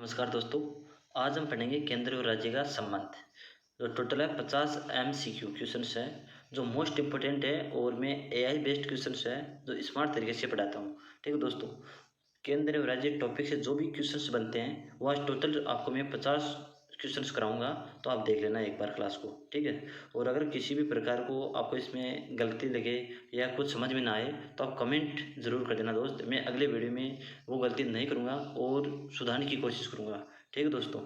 नमस्कार दोस्तों। आज हम पढ़ेंगे केंद्र और राज्य का संबंध। जो टोटल है 50 MCQ क्वेश्चंस है जो मोस्ट इम्पोर्टेंट है और मैं AI बेस्ड क्वेश्चंस है जो स्मार्ट तरीके से पढ़ाता हूँ। ठीक है दोस्तों, केंद्र और राज्य टॉपिक से जो भी क्वेश्चंस बनते हैं वो आज टोटल आपको मैं 50 क्वेश्चंस कराऊंगा, तो आप देख लेना एक बार क्लास को। ठीक है, और अगर किसी भी प्रकार को आपको इसमें गलती लगे या कुछ समझ में ना आए तो आप कमेंट ज़रूर कर देना दोस्त। मैं अगले वीडियो में वो गलती नहीं करूँगा और सुधारने की कोशिश करूँगा। ठीक है दोस्तों,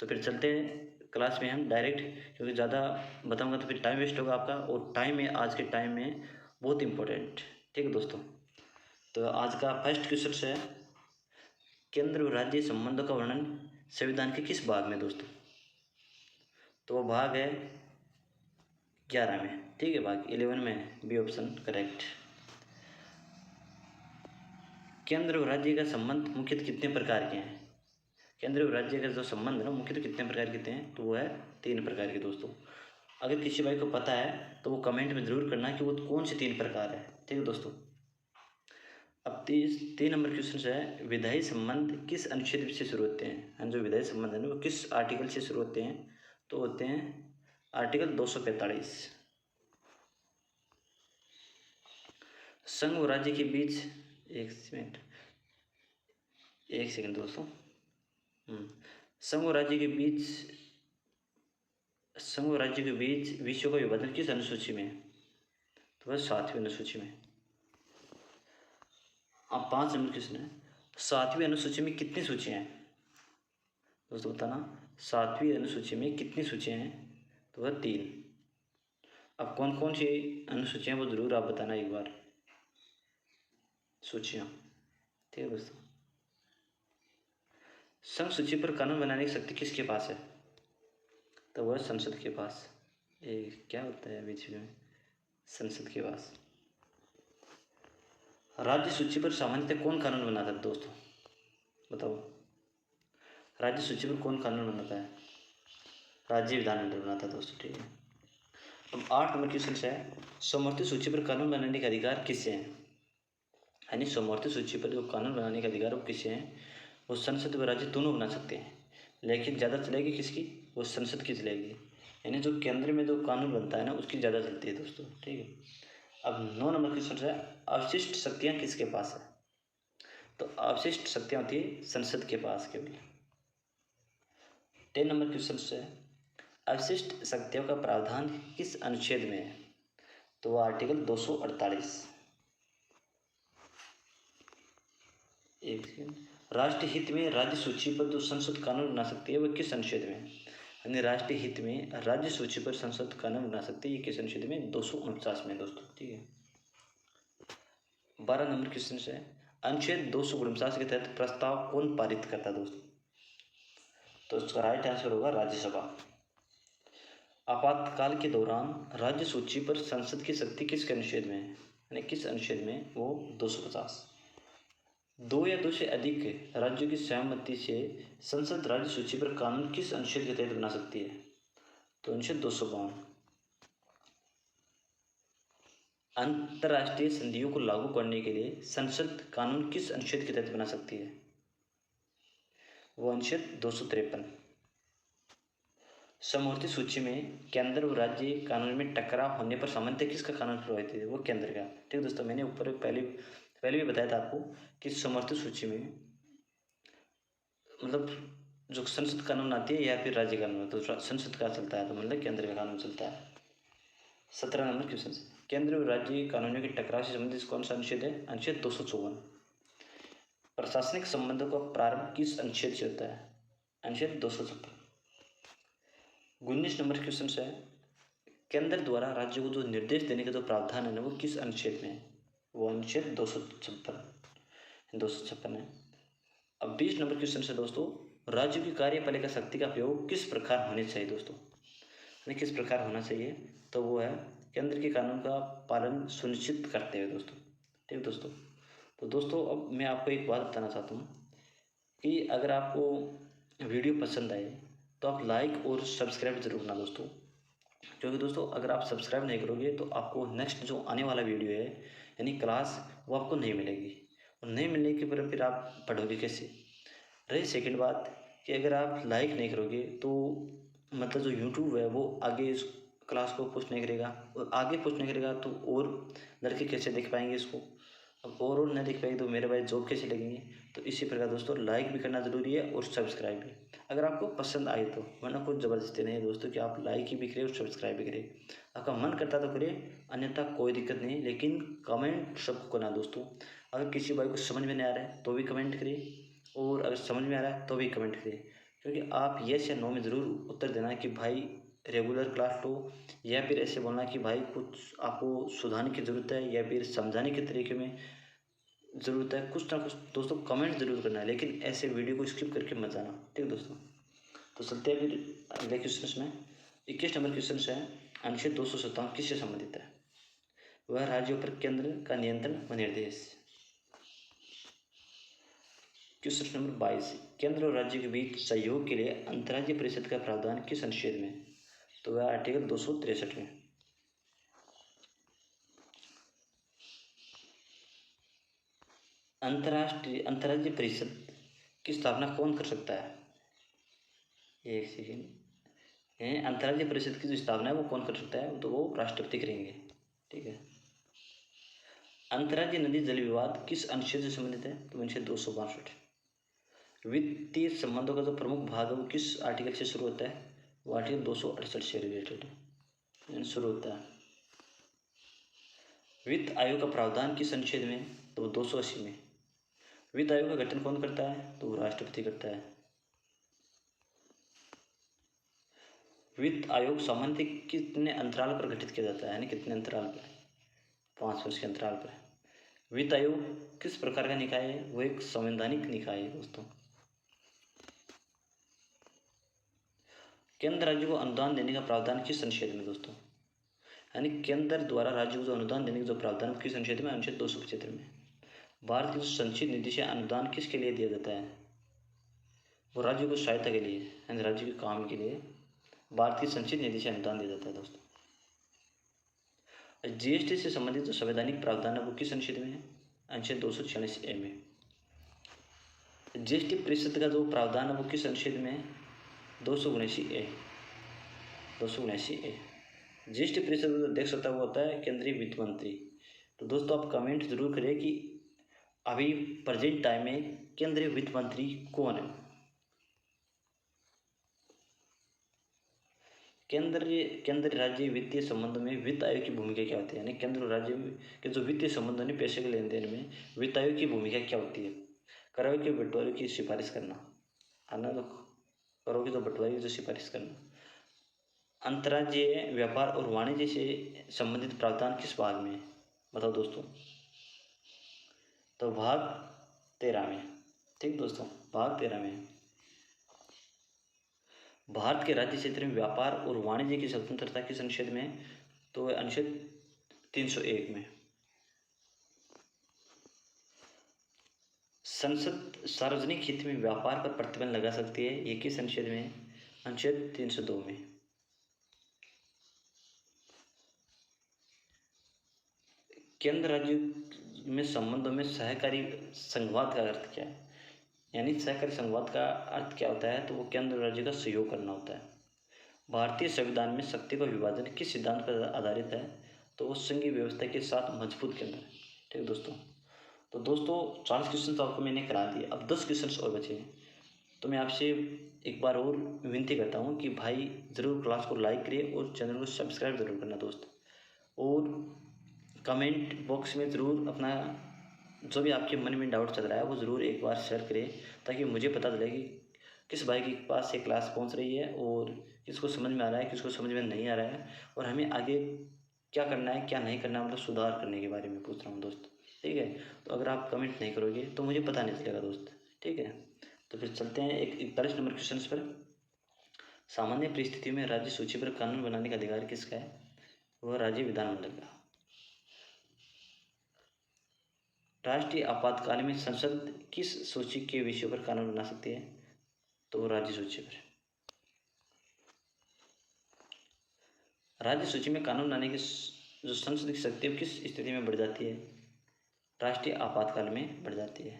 तो फिर चलते हैं क्लास में हम डायरेक्ट, क्योंकि ज़्यादा बताऊँगा तो फिर टाइम वेस्ट होगा आपका, और टाइम है आज के टाइम में बहुत इम्पोर्टेंट। ठीक है दोस्तों, तो आज का फर्स्ट क्वेश्चन है केंद्र और राज्य संबंधों का वर्णन संविधान के किस भाग में दोस्तों। तो वो भाग है 11 में। ठीक है, भाग 11 में, बी ऑप्शन करेक्ट। केंद्र और राज्य का संबंध मुख्यतः कितने प्रकार के हैं। केंद्र और राज्य का जो संबंध है ना मुख्यतः कितने प्रकार के हैं, तो वो है 3 प्रकार के दोस्तों। अगर किसी भाई को पता है तो वो कमेंट में ज़रूर करना कि वो कौन से 3 प्रकार है। ठीक है दोस्तों, अब 3 नंबर क्वेश्चन है विधायी संबंध किस अनुच्छेद से शुरू होते हैं। जो विधायी संबंध है ना वो किस आर्टिकल से शुरू होते हैं, तो होते हैं आर्टिकल 245। संघ और राज्य के बीच एक सेकंड दोस्तों। संघ और राज्य के बीच विषयों का विभाजन किस अनुसूची में है, तो वह 7वीं अनुसूची में। अब 5 नंबर क्वेश्चन है 7वीं अनुसूची में कितनी सूचियाँ हैं दोस्तों, बताना। 7वीं अनुसूची में कितनी सूचियाँ हैं, तो वह 3। अब कौन कौन सी अनुसूचियाँ वो जरूर आप बताना एक बार, सूचियाँ। ठीक है दोस्तों, संघ सूची पर कानून बनाने की शक्ति किसके पास है, तो वह संसद के पास। ये क्या होता है बीच में, संसद के पास। राज्य सूची पर सामान्यतः कौन कानून बनाता है दोस्तों, बताओ। राज्य सूची पर कौन कानून बनाता है, राज्य विधानमंडल बनाता है दोस्तों। ठीक है, अब 8 नंबर क्वेश्चन है समवर्ती सूची पर कानून बनाने का अधिकार किससे है। यानी समवर्ती सूची पर जो कानून बनाने का अधिकार वो किससे हैं, वो संसद व राज्य दोनों बना सकते हैं, लेकिन ज़्यादा चलेगी किसकी, वो संसद की चलेगी। यानी जो केंद्र में जो कानून बनता है ना उसकी ज़्यादा चलती है दोस्तों। ठीक है, अब 9 नंबर क्वेश्चन है अवशिष्ट शक्तियाँ किसके पास है, तो अवशिष्ट शक्तियाँ होती है संसद के पास केवल। 10 नंबर क्वेश्चन है अवशिष्ट शक्तियों का प्रावधान किस अनुच्छेद में है, तो वह आर्टिकल 248। एक सेकंड। राष्ट्रीय हित में राज्य सूची पर जो संसद कानून बना सकती है वह किस अनुच्छेद में है। यानी राष्ट्रीय हित में राज्य सूची पर संसद कानून बना सकती है, ये किस अनुच्छेद में, 249 में दोस्तों। ठीक है, 12 नंबर क्वेश्चन है अनुच्छेद 249 के तहत प्रस्ताव कौन पारित करता है दोस्तों, तो इसका राइट आंसर होगा राज्यसभा। आपातकाल के दौरान राज्य सूची पर संसद की शक्ति किस अनुच्छेद में है, यानी किस अनुच्छेद में, वो 250। 2 या 2 से अधिक राज्यों की सहमति से संसद राज्य सूची पर कानून किस अनुच्छेद के तहत बना सकती है, तो अनुच्छेद 252। अंतर्राष्ट्रीय संधियों को लागू करने के लिए संसद कानून किस अनुच्छेद के तहत बना सकती है, वो अनुच्छेद 253। समवर्ती सूची में केंद्र और राज्य कानून में टकराव होने पर सामान्यतः किसका कानून प्रभावित है, वो केंद्र का। ठीक है दोस्तों, मैंने ऊपर पहले भी बताया था आपको कि समवर्ती सूची में मतलब जो संसद कानून आती है या फिर राज्य कानून, तो संसद का चलता है, तो मतलब केंद्र का कानून चलता है। 17 नंबर क्वेश्चन, केंद्र और राज्य कानूनों के टकराव से संबंधित कौन सा अनुच्छेद है, अनुच्छेद 254। प्रशासनिक संबंधों का प्रारंभ किस अनुच्छेद से होता है, अनुच्छेद 256। 19 नंबर क्वेश्चन है केंद्र द्वारा राज्यों को जो निर्देश देने का जो प्रावधान है ना वो किस अनुच्छेद में है, वो अनुच्छेद 256 है। अब 20 नंबर क्वेश्चन है दोस्तों राज्यों की कार्यपालिका शक्ति का प्रयोग किस प्रकार होने चाहिए दोस्तों, यानी किस प्रकार होना चाहिए, तो वो है केंद्र के कानून का पालन सुनिश्चित करते हुए दोस्तों। ठीक है दोस्तों, तो दोस्तों अब मैं आपको एक बात बताना चाहता हूँ कि अगर आपको वीडियो पसंद आए तो आप लाइक और सब्सक्राइब जरूर करना दोस्तों, क्योंकि दोस्तों अगर आप सब्सक्राइब नहीं करोगे तो आपको नेक्स्ट जो आने वाला वीडियो है यानी क्लास वो आपको नहीं मिलेगी, और नहीं मिलने के पर फिर आप पढ़ोगे कैसे। रही सेकंड बात कि अगर आप लाइक नहीं करोगे तो मतलब जो यूट्यूब है वो आगे इस क्लास को पुश नहीं करेगा, और आगे पुश नहीं करेगा तो और लड़के कैसे देख पाएंगे इसको। अब और नहीं देख पाएंगे तो मेरे भाई जॉब कैसे लगेंगे। तो इसी प्रकार दोस्तों लाइक भी करना ज़रूरी है और सब्सक्राइब भी, अगर आपको पसंद आए तो, वरना कुछ ज़बरदस्ती नहीं है दोस्तों कि आप लाइक ही भी करें और सब्सक्राइब भी करें। आपका मन करता तो करें, अन्यथा कोई दिक्कत नहीं, लेकिन कमेंट सबको करना दोस्तों। अगर किसी भाई को समझ में नहीं आ रहा है तो भी कमेंट करिए, और अगर समझ में आ रहा है तो भी कमेंट करिए, क्योंकि आप येस या नो में ज़रूर उत्तर देना कि भाई रेगुलर क्लास लो, या फिर ऐसे बोलना कि भाई कुछ आपको सुधारने की ज़रूरत है या फिर समझाने के तरीके में ज़रूरत है। कुछ ना कुछ दोस्तों कमेंट ज़रूर करना है, लेकिन ऐसे वीडियो को स्किप करके मत जाना, ठीक है दोस्तों। तो चलते हैं फिर अगले क्वेश्चन में। 21 नंबर क्वेश्चन है, अनुच्छेद 257 किससे संबंधित है? वह राज्यों पर केंद्र का नियंत्रण व निर्देश। क्वेश्चन नंबर 22, केंद्र और राज्य के बीच सहयोग के लिए अंतर्राज्यीय परिषद का प्रावधान किस अनुच्छेद में है? तो वह आर्टिकल 263 में। अंतर्राज्यीय परिषद की स्थापना कौन कर सकता है? एक सेकेंड, अंतर्राज्यीय परिषद की जो स्थापना है वो कौन कर सकता है? तो वो राष्ट्रपति करेंगे, ठीक है। अंतर्राज्यीय नदी जल विवाद किस अनुच्छेद से संबंधित है? तो अनुच्छेद 262। वित्तीय संबंधों का जो प्रमुख भाग है वो किस आर्टिकल से शुरू होता है? वो आर्टिकल 268 से रिलेटेड शुरू होता है। वित्त आयोग का प्रावधान किस अनुच्छेद में? तो वो 280 में। वित्त आयोग का गठन कौन करता है? तो वो राष्ट्रपति करता है। वित्त आयोग सामान्य कितने अंतराल पर गठित किया जाता है, यानी कितने अंतराल पर? 5 वर्ष के अंतराल पर। वित्त आयोग किस प्रकार का निकाय है? वो एक संवैधानिक निकाय है दोस्तों। केंद्र राज्य को अनुदान देने का प्रावधान किस अनुच्छेद में दोस्तों? यानी केंद्र द्वारा राज्य को जो अनुदान देने का जो प्रावधान किस अनुच्छेद में? अनुच्छेद 275 में। भारत की जो संचित निधि से अनुदान किसके लिए दिया जाता है? वो राज्य को सहायता के लिए, यानी राज्य के काम के लिए भारत की संचित निधि से अनुदान दिया जाता है दोस्तों। जीएसटी से संबंधित जो संवैधानिक प्रावधान है वो किस अनुच्छेद में है? अनुच्छेद 246A में। जीएसटी परिषद का जो प्रावधान है वो किस अनुच्छेद में है? 279A। 279A। जीएसटी परिषद का देख सकता वो होता है केंद्रीय वित्त मंत्री। तो दोस्तों आप कमेंट जरूर करें कि अभी प्रेजेंट टाइम में केंद्रीय वित्त मंत्री कौन है? केंद्र राज्य वित्तीय संबंधों में वित्त आयोग की भूमिका क्या होती है? यानी केंद्र और राज्य के जो वित्तीय संबंधों ने पैसे के लेन देन में वित्त आयोग की भूमिका क्या होती है? करों के बंटवारे की सिफारिश करना, है ना, तो करों के जो बंटवारे की जो सिफारिश करना। अंतर्राज्यीय व्यापार और वाणिज्य से संबंधित प्रावधान किस भाग में है? बताओ दोस्तों। तो भाग 13 में, ठीक दोस्तों, भाग 13 में। भारत के राज्य क्षेत्र में व्यापार और वाणिज्य की स्वतंत्रता किस अनुच्छेद में है? तो अनुच्छेद 301 में। संसद सार्वजनिक हित में व्यापार पर प्रतिबंध लगा सकती है, ये किस अनुच्छेद में है? अनुच्छेद 302 में। केंद्र राज्य में संबंधों में सहकारी संघवाद का अर्थ क्या है? यानी सहकारी संघवाद का अर्थ क्या होता है? तो वो केंद्र राज्य का सहयोग करना होता है। भारतीय संविधान में शक्ति का विभाजन किस सिद्धांत पर आधारित है? तो वो संघीय व्यवस्था के साथ मजबूत केंद्र है, ठीक है दोस्तों। तो दोस्तों 40 क्वेश्चन तो आपको मैंने करा दिए, अब 10 क्वेश्चन और बचे हैं। तो मैं आपसे एक बार और विनती करता हूँ कि भाई ज़रूर क्लास को लाइक करिए और चैनल को सब्सक्राइब ज़रूर करना दोस्त, और कमेंट बॉक्स में ज़रूर अपना जो भी आपके मन में डाउट चल रहा है वो ज़रूर एक बार शेयर करें, ताकि मुझे पता चले कि किस भाई के पास ये क्लास पहुंच रही है और किसको समझ में आ रहा है, किसको समझ में नहीं आ रहा है, और हमें आगे क्या करना है क्या नहीं करना है, मतलब सुधार करने के बारे में पूछ रहा हूँ दोस्त, ठीक है। तो अगर आप कमेंट नहीं करोगे तो मुझे पता नहीं चलेगा दोस्त, ठीक है। तो फिर चलते हैं 41 नंबर क्वेश्चन पर। सामान्य परिस्थितियों में राज्य सूची पर कानून बनाने का अधिकार किसका है? वह राज्य विधानमंडल का। राष्ट्रीय आपातकाल में संसद किस सूची के विषयों पर कानून बना सकती है? तो वो राज्य सूची पर। राज्य सूची में कानून लाने की जो संसद की शक्ति है किस स्थिति में बढ़ जाती है? राष्ट्रीय आपातकाल में बढ़ जाती है।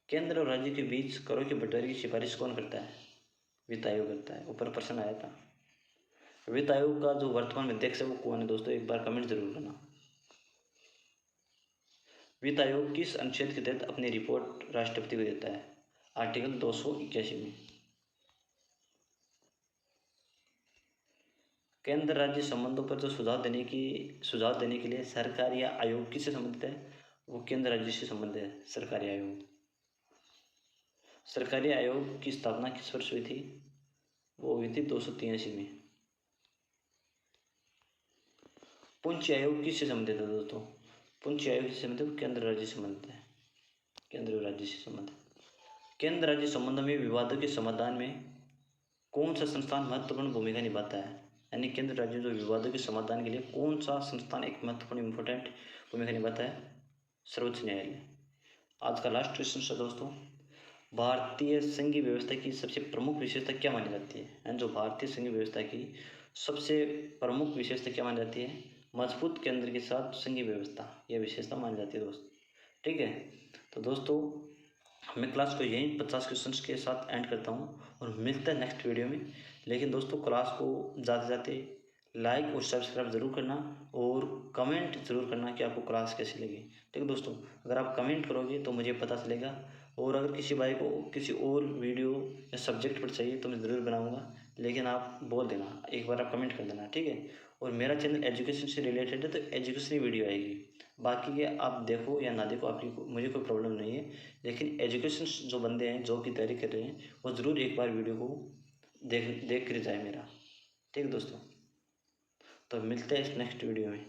केंद्र और राज्य के बीच करों के बंटवारे की सिफारिश कौन करता है? वित्त आयोग करता है। ऊपर प्रश्न आया था। वित्त आयोग का जो वर्तमान में अध्यक्ष है वो कौन है दोस्तों, एक बार कमेंट जरूर करना। वित्त आयोग किस अनुच्छेद के तहत अपनी रिपोर्ट राष्ट्रपति को देता है? आर्टिकल 281 में। केंद्र राज्य संबंधों पर जो सुझाव देने के लिए सरकार या आयोग किससे संबंधित है? वो केंद्र राज्य से संबंधित है, सरकारी आयोग। सरकारी आयोग की स्थापना किस वर्ष हुई थी? वो हुई थी 283 में। पुंछ आयोग किससे संबंधित है दोस्तों? पुंछ आयोग से संबंधित केंद्र राज्य से संबंधित है, केंद्र राज्य से संबंधित। केंद्र राज्य संबंधों में विवादों के समाधान में कौन सा संस्थान महत्वपूर्ण भूमिका निभाता है? यानी केंद्र राज्य जो विवादों के समाधान के लिए कौन सा संस्थान एक महत्वपूर्ण इंपॉर्टेंट भूमिका निभाता है? सर्वोच्च न्यायालय। आज का लास्ट क्वेश्चन है दोस्तों, भारतीय संघीय व्यवस्था की सबसे प्रमुख विशेषता क्या मानी जाती है? एंड जो भारतीय संघीय व्यवस्था की सबसे प्रमुख विशेषता क्या मानी जाती है? मजबूत केंद्र के साथ संघीय व्यवस्था, यह विशेषता मानी जाती है दोस्त। ठीक है, तो दोस्तों मैं क्लास को यहीं 50 क्वेश्चंस के साथ एंड करता हूँ और मिलते हैं नेक्स्ट वीडियो में। लेकिन दोस्तों क्लास को जाते जाते लाइक और सब्सक्राइब ज़रूर करना और कमेंट ज़रूर करना कि आपको क्लास कैसी लगी। ठीक है दोस्तों, अगर आप कमेंट करोगे तो मुझे पता चलेगा, और अगर किसी भाई को किसी और वीडियो या सब्जेक्ट पर चाहिए तो मैं ज़रूर बनाऊँगा, लेकिन आप बोल देना, एक बार आप कमेंट कर देना। ठीक है, और मेरा चैनल एजुकेशन से रिलेटेड है तो एजुकेशनल वीडियो आएगी, बाकी ये आप देखो या ना देखो, आपकी मुझे कोई प्रॉब्लम नहीं है। लेकिन एजुकेशन जो बंदे हैं, जॉब की तैयारी कर रहे हैं, वो ज़रूर एक बार वीडियो को देख कर जाए मेरा। ठीक है दोस्तों, तो मिलते हैं इस नेक्स्ट वीडियो में।